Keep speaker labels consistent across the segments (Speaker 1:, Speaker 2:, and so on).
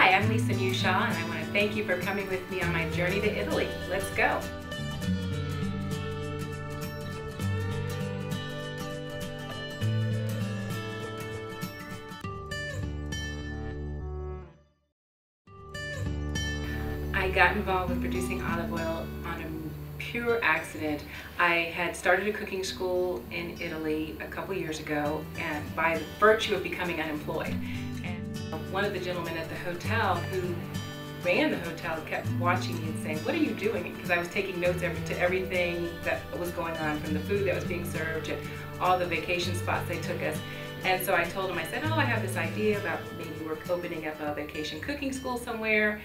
Speaker 1: Hi, I'm Mushaw, and I want to thank you for coming with me on my journey to Italy. Let's go. I got involved with producing olive oil on a pure accident. I had started a cooking school in Italy a couple years ago, and by virtue of becoming unemployed. And one of the gentlemen at the hotel who ran the hotel kept watching me and saying, "What are you doing?" Because I was taking notes to everything that was going on, from the food that was being served to all the vacation spots they took us. And so I told him, I said, "Oh, I have this idea about maybe we're opening up a vacation cooking school somewhere.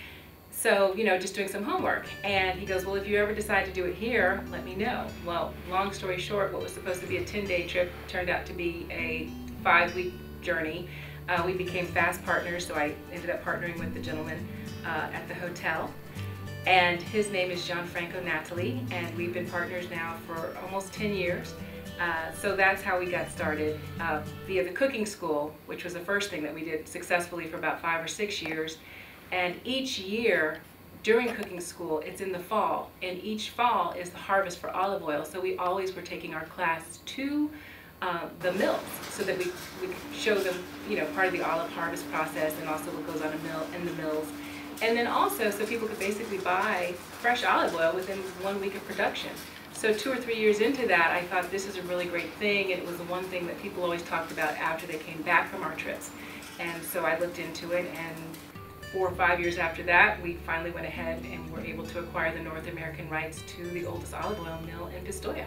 Speaker 1: So, you know, just doing some homework." And he goes, "Well, if you ever decide to do it here, let me know." Well, long story short, what was supposed to be a 10-day trip turned out to be a 5-week journey. We became fast partners, so I ended up partnering with the gentleman at the hotel. And his name is Gianfranco Natali, and we've been partners now for almost 10 years. So that's how we got started, via the cooking school, which was the first thing that we did successfully for about 5 or 6 years. And each year during cooking school, it's in the fall, and each fall is the harvest for olive oil. So we always were taking our class to the mills so that we could show them, you know, part of the olive harvest process and also what goes on in the mills. And then also so people could basically buy fresh olive oil within 1 week of production. So 2 or 3 years into that, I thought this is a really great thing, and it was the one thing that people always talked about after they came back from our trips. And so I looked into it, and 4 or 5 years after that, we finally went ahead and were able to acquire the North American rights to the oldest olive oil mill in Pistoia.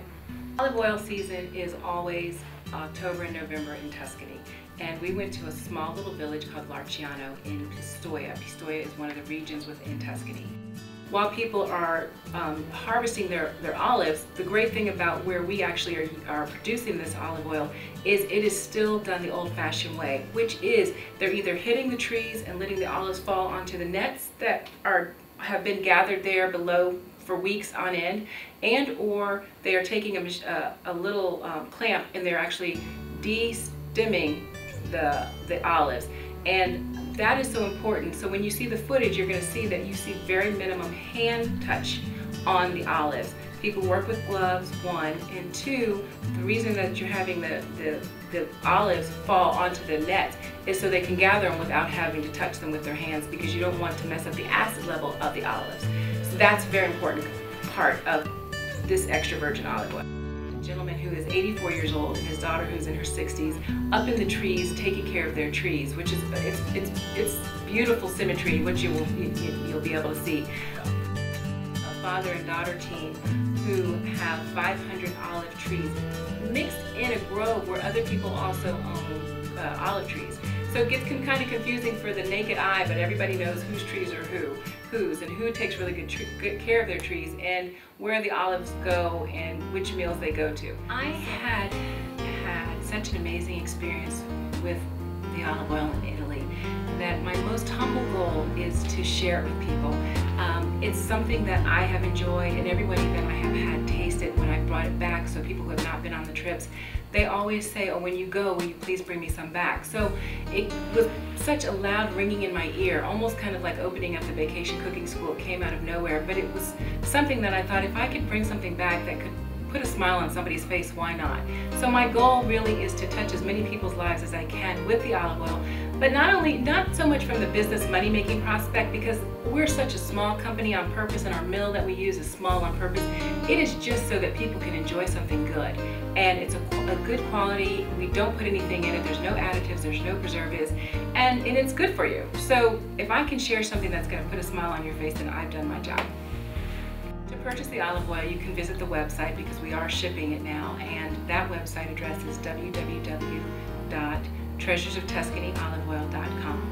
Speaker 1: Olive oil season is always October and November in Tuscany. And we went to a small little village called Larciano in Pistoia. Pistoia is one of the regions within Tuscany. While people are harvesting their olives, the great thing about where we actually are producing this olive oil is it is still done the old-fashioned way, which is they're either hitting the trees and letting the olives fall onto the nets that have been gathered there below for weeks on end, and or they are taking a little clamp and they're actually de-stemming the olives. And that is so important. So when you see the footage, you're going to see that you see very minimum hand touch on the olives. People work with gloves, 1, and 2, the reason that you're having the olives fall onto the nets is so they can gather them without having to touch them with their hands, because you don't want to mess up the acid level of the olives. So that's a very important part of this extra virgin olive oil. Gentleman who is 84 years old and his daughter who's in her 60s up in the trees taking care of their trees, which is it's beautiful symmetry, which you'll be able to see. A father and daughter team who have 500 olive trees mixed in a grove where other people also own olive trees. So it gets kind of confusing for the naked eye, but everybody knows whose trees are whose, and who takes really good care of their trees, and where the olives go and which meals they go to. I had such an amazing experience with the olive oil in Italy that my most humble goal is to share it with people. It's something that I have enjoyed, and everybody that I have had taste it when I brought it back, so people who have not been on the trips, they always say, "Oh, when you go, will you please bring me some back?" So it was such a loud ringing in my ear, almost kind of like opening up the vacation cooking school. It came out of nowhere, but it was something that I thought, if I could bring something back that could put a smile on somebody's face, why not? So my goal really is to touch as many people's lives as I can with the olive oil, but not so much from the business money-making prospect, because we're such a small company on purpose, and our mill that we use is small on purpose. It is just so that people can enjoy something good, and it's a good quality. We don't put anything in it. There's no additives, there's no preservatives, and it's good for you. So if I can share something that's going to put a smile on your face, then I've done my job. To purchase the olive oil, you can visit the website, because we are shipping it now, and that website address is www.treasuresoftuscanyoliveoil.com.